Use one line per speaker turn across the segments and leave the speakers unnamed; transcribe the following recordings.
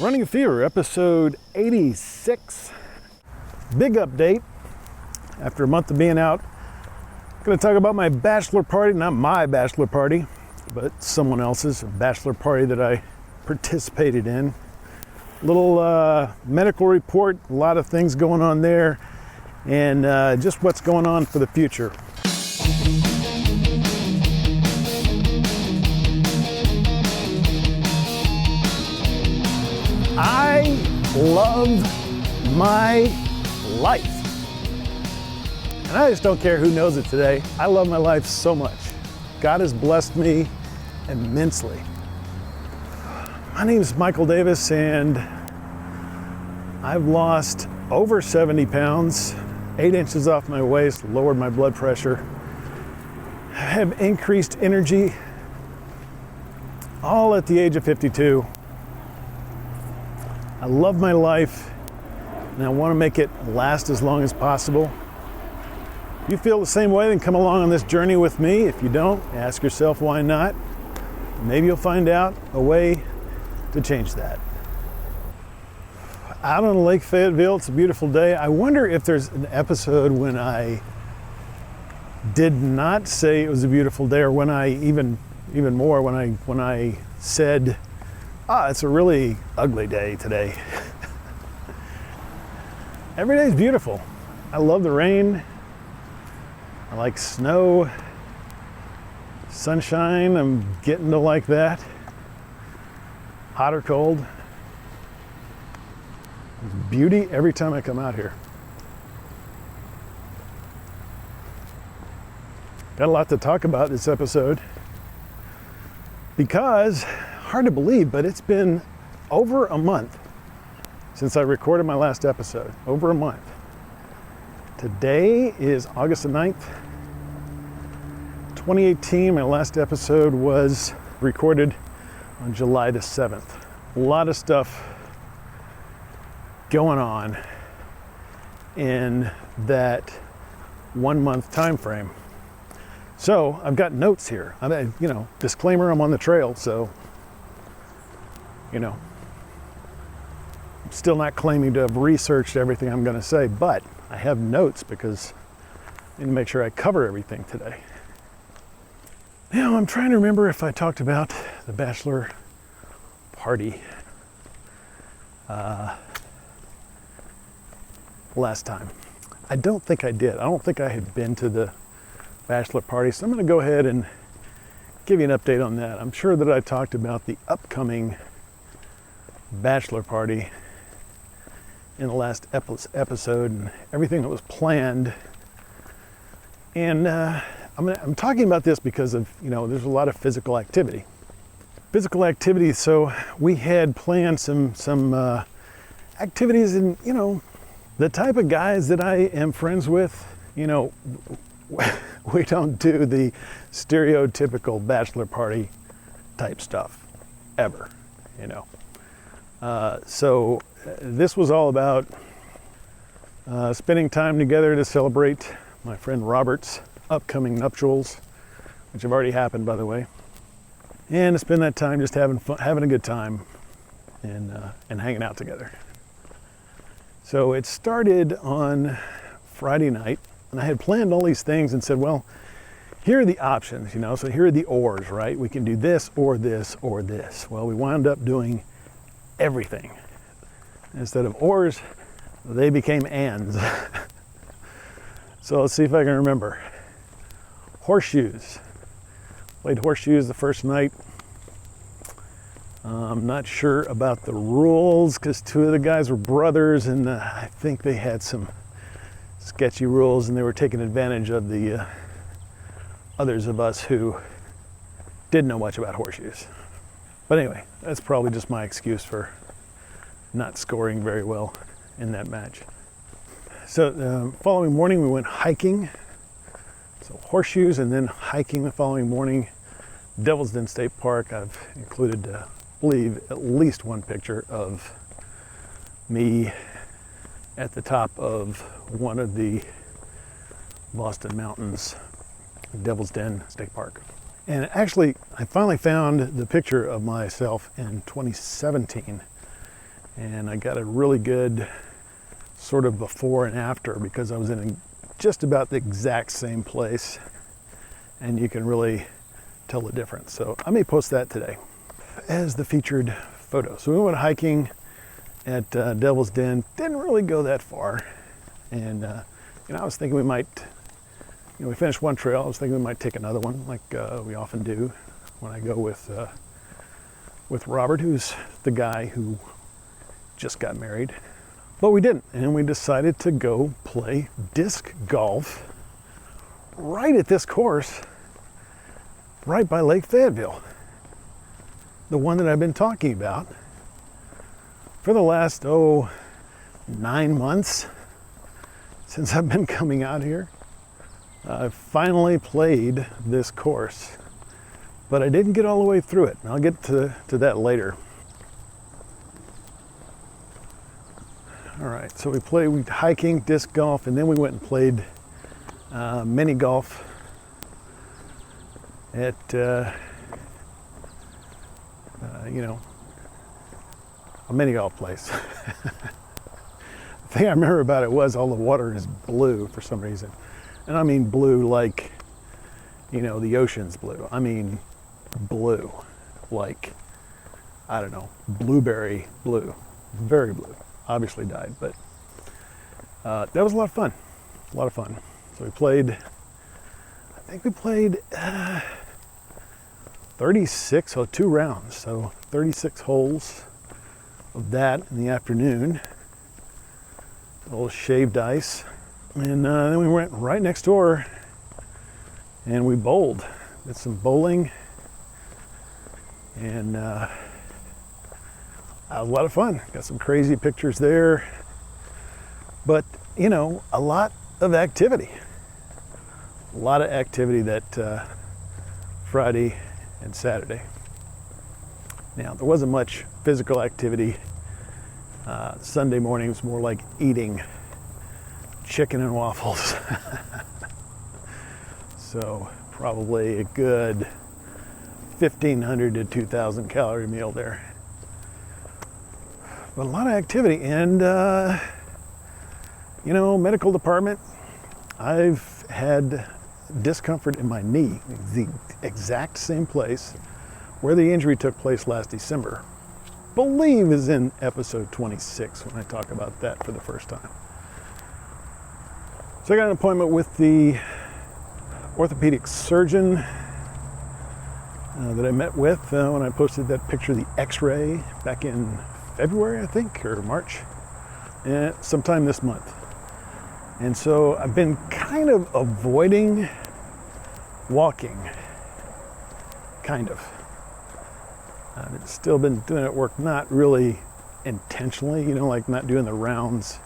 Running a Fever, episode 86. Big update after a month of being out. I'm going to talk about my bachelor party, not my bachelor party, but someone else's bachelor party that I participated in. Little medical report, a lot of things going on there, and just what's going on for the future. I love my life. And I just don't care who knows it today. I love my life so much. God has blessed me immensely. My name is Michael Davis, and I've lost over 70 pounds, 8 inches off my waist, lowered my blood pressure, I have increased energy, all at the age of 52. I love my life, and I want to make it last as long as possible. If you feel the same way, then come along on this journey with me. If you don't, ask yourself why not. Maybe you'll find out a way to change that. Out on Lake Fayetteville, it's a beautiful day. I wonder if there's an episode when I did not say it was a beautiful day, or when I even more when I said, it's a really ugly day today. Every day is beautiful. I love the rain. I like snow, sunshine. I'm getting to like that. Hot or cold. There's beauty every time I come out here. Got a lot to talk about this episode because, hard to believe, but it's been over a month since I recorded my last episode. Over a month. Today is August the 9th, 2018. My last episode was recorded on July the 7th. A lot of stuff going on in that 1 month time frame. So I've got notes here. Disclaimer, I'm on the trail, so I'm still not claiming to have researched everything I'm going to say, but I have notes because I need to make sure I cover everything today. I'm trying to remember if I talked about the bachelor party last time. I don't think I did. I don't think I had been to the bachelor party, so I'm going to go ahead and give you an update on that. I'm sure that I talked about the upcoming bachelor party in the last episode and everything that was planned. And I'm talking about this because of, there's a lot of physical activity. So we had planned some activities, and, the type of guys that I am friends with, we don't do the stereotypical bachelor party type stuff ever, So this was all about spending time together to celebrate my friend Robert's upcoming nuptials, which have already happened, by the way, and to spend that time just having fun, having a good time, and hanging out together. So it started on Friday night, and I had planned all these things and said, well, here are the options, so here are the ors, right? We can do this or this or this. Well, we wound up doing everything. Instead of ors, they became ands. So let's see if I can remember. Horseshoes. Played horseshoes the first night. I'm not sure about the rules because 2 of the guys were brothers, and I think they had some sketchy rules, and they were taking advantage of the others of us who didn't know much about horseshoes. But anyway, that's probably just my excuse for not scoring very well in that match. So the following morning we went hiking. So horseshoes, and then hiking the following morning. Devil's Den State Park. I've included, I believe, at least one picture of me at the top of one of the Boston Mountains, Devil's Den State Park. And actually, I finally found the picture of myself in 2017. And I got a really good sort of before and after because I was in just about the exact same place, and you can really tell the difference. So I may post that today as the featured photo. So we went hiking at Devil's Den. Didn't really go that far, and I was thinking we might, we finished one trail. I was thinking we might take another one, like we often do when I go with Robert, who's the guy who just got married. But we didn't, and we decided to go play disc golf right at this course, right by Lake Fayetteville, the one that I've been talking about for the last 9 months since I've been coming out here. I finally played this course, but I didn't get all the way through it. I'll get to that later. All right, so we hiking, disc golf, and then we went and played mini golf at a mini golf place. The thing I remember about it was all the water is blue for some reason. And I mean blue like, the ocean's blue. I mean blue, like, I don't know, blueberry blue, very blue. Obviously died, but that was a lot of fun. So we played, I think we played 36, 2 rounds, so 36 holes of that in the afternoon. A little shaved ice, and then we went right next door and we bowled. Did some bowling, and a lot of fun. Got some crazy pictures there, but a lot of activity. A lot of activity that Friday and Saturday. Now, there wasn't much physical activity. Sunday morning was more like eating chicken and waffles. So probably a good 1,500 to 2,000 calorie meal there. But a lot of activity, and medical department, I've had discomfort in my knee, the exact same place where the injury took place last December. Believe is in episode 26 when I talk about that for the first time. So I got an appointment with the orthopedic surgeon that I met with when I posted that picture of the x-ray back in February, I think, or March, sometime this month. And so I've been kind of avoiding walking, kind of. I've still been doing it at work, not really intentionally, like not doing the rounds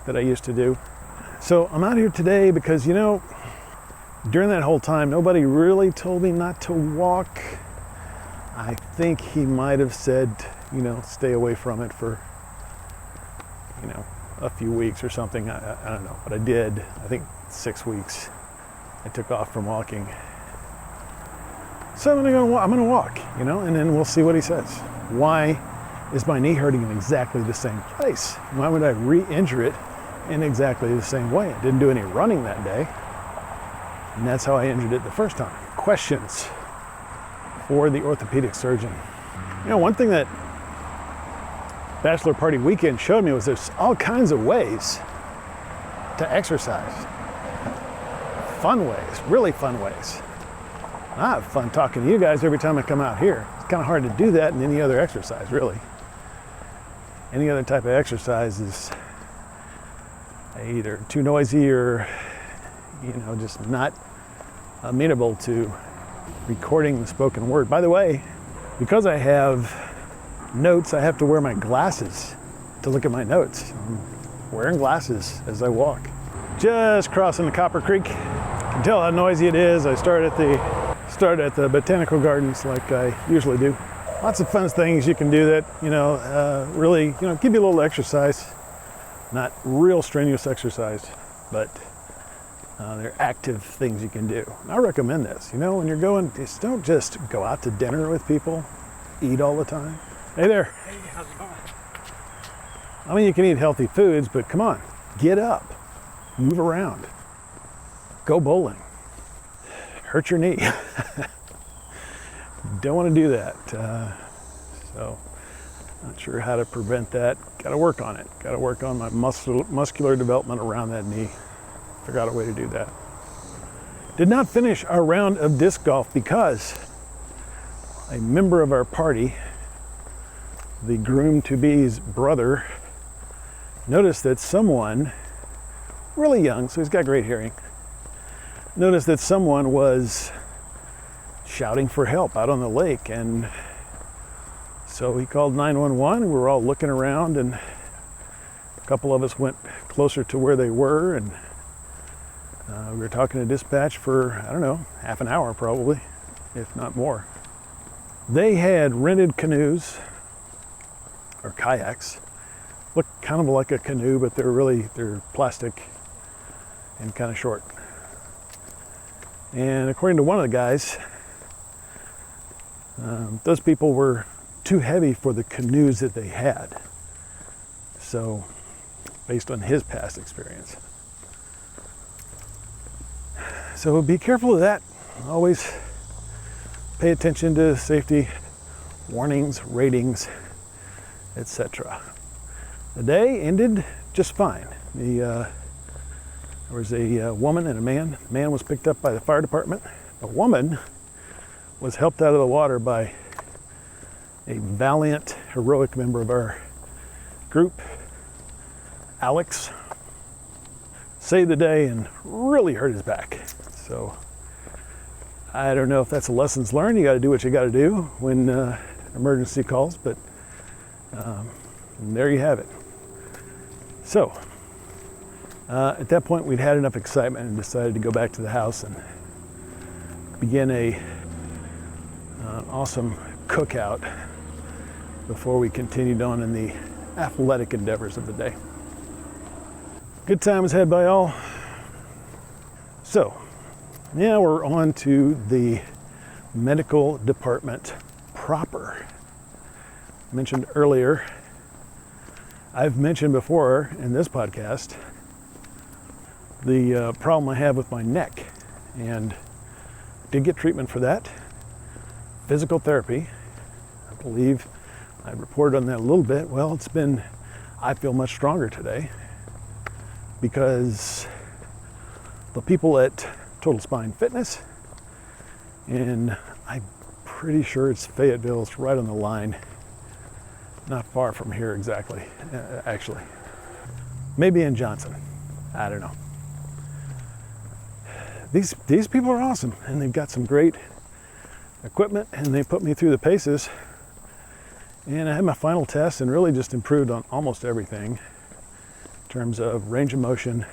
that I used to do. So I'm out here today because, during that whole time, nobody really told me not to walk. I think he might have said, stay away from it for, a few weeks or something. I don't know, but I did. I think 6 weeks. I took off from walking. So I'm gonna walk, and then we'll see what he says. Why is my knee hurting in exactly the same place? Why would I re-injure it in exactly the same way? I didn't do any running that day, and that's how I injured it the first time. Questions for the orthopedic surgeon. One thing that Bachelor Party Weekend showed me was there's all kinds of ways to exercise. Fun ways, really fun ways. I have fun talking to you guys every time I come out here. It's kind of hard to do that in any other exercise, really. Any other type of exercise is either too noisy or, just not amenable to recording the spoken word. By the way, because I have notes, I have to wear my glasses to look at my notes. I'm wearing glasses as I walk. Just crossing the Copper Creek. You can tell how noisy it is. I start at the botanical gardens like I usually do. Lots of fun things you can do that, really, give you a little exercise. Not real strenuous exercise, but they're active things you can do. I recommend this. When you're going, don't just go out to dinner with people, eat all the time. Hey there.
Hey, how's it going?
I mean, you can eat healthy foods, but come on, get up, move around, go bowling, hurt your knee. Don't want to do that. So, not sure how to prevent that. Got to work on it. Got to work on my muscular development around that knee. Figure out a way to do that. Did not finish our round of disc golf because a member of our party, the groom-to-be's brother, noticed that someone, really young, so he's got great hearing, noticed that someone was shouting for help out on the lake, and so he called 911. We were all looking around, and a couple of us went closer to where they were, and we were talking to dispatch for, I don't know, half an hour probably, if not more. They had rented canoes, or kayaks. Look kind of like a canoe, but they're plastic and kind of short. And according to one of the guys, those people were too heavy for the canoes that they had. So, based on his past experience. So be careful of that. Always pay attention to safety warnings, ratings, etc. The day ended just fine. There was a woman and a man. The man was picked up by the fire department. The woman was helped out of the water by a valiant, heroic member of our group, Alex. Saved the day and really hurt his back. So I don't know if that's a lessons learned. You got to do what you got to do when emergency calls, but there you have it. So at that point, we'd had enough excitement and decided to go back to the house and begin an awesome cookout before we continued on in the athletic endeavors of the day. Good time was had by all. So now we're on to the medical department proper. Mentioned earlier, I've mentioned before in this podcast the problem I have with my neck, and did get treatment for that. Physical therapy. I believe I reported on that a little bit. Well, I feel much stronger today because the people at Total Spine Fitness, and I'm pretty sure it's Fayetteville, it's right on the line, not far from here exactly, actually. Maybe in Johnson, I don't know. These people are awesome, and they've got some great equipment, and they put me through the paces, and I had my final test and really just improved on almost everything in terms of range of motion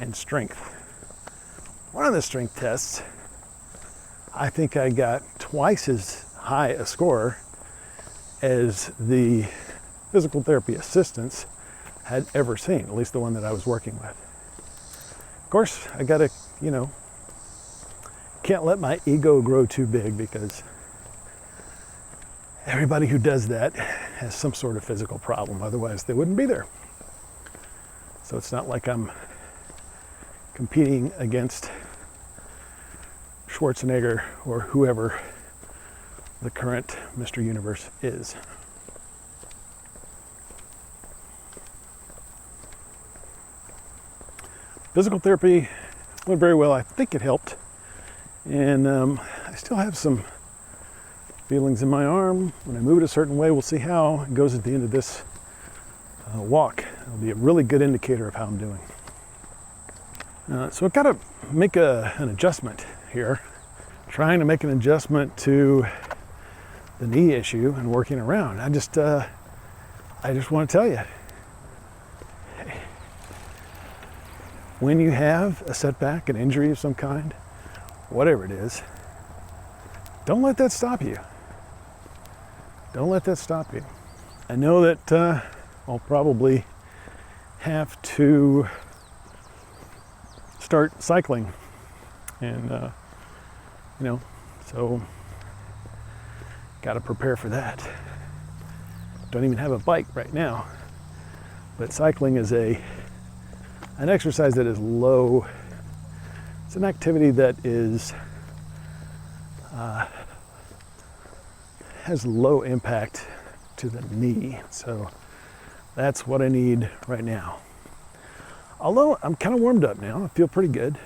and strength. One of the strength tests, I think I got twice as high a score as the physical therapy assistants had ever seen, at least the one that I was working with. Of course, I gotta, can't let my ego grow too big, because everybody who does that has some sort of physical problem, otherwise they wouldn't be there. So it's not like I'm competing against Schwarzenegger or whoever the current Mr. Universe is. Physical therapy went very well. I think it helped. And I still have some feelings in my arm. When I move it a certain way, we'll see how it goes at the end of this walk. It'll be a really good indicator of how I'm doing. So I've got to make an adjustment here. Trying to make an adjustment to the knee issue and working around. I just want to tell you, when you have a setback, an injury of some kind, whatever it is, don't let that stop you. Don't let that stop you. I know that I'll probably have to start cycling, and so got to prepare for that. Don't even have a bike right now. But cycling is an exercise that is low. It's an activity that is has low impact to the knee. So that's what I need right now. Although I'm kind of warmed up now, I feel pretty good.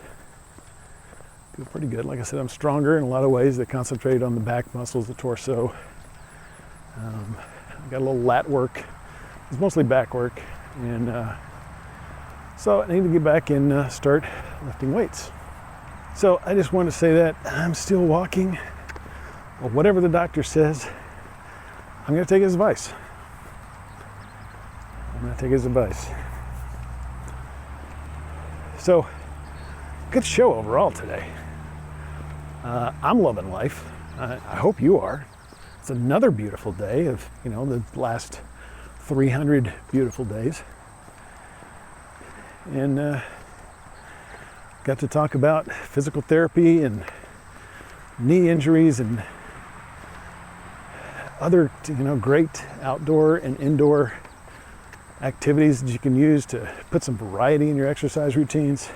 Like I said, I'm stronger in a lot of ways that concentrate on the back muscles, the torso. I got a little lat work. It's mostly back work. And so I need to get back and start lifting weights. So I just want to say that I'm still walking. Well, whatever the doctor says, I'm going to take his advice. So, good show overall today. I'm loving life. I hope you are. It's another beautiful day of, the last 300 beautiful days. And got to talk about physical therapy and knee injuries and other, great outdoor and indoor activities that you can use to put some variety in your exercise routines.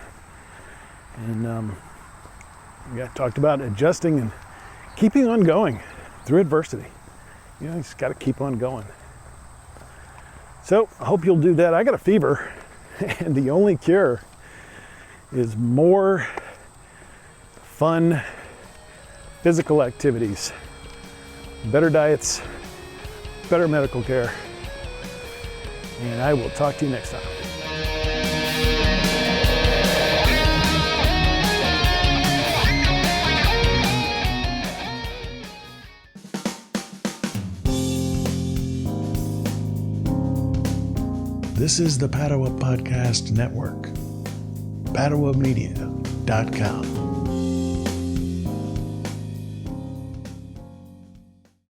And we talked about adjusting and keeping on going through adversity. You just got to keep on going. So I hope you'll do that. I got a fever, and the only cure is more fun physical activities, better diets, better medical care. And I will talk to you next time.
This is the Padua Podcast Network. PaduaMedia.com.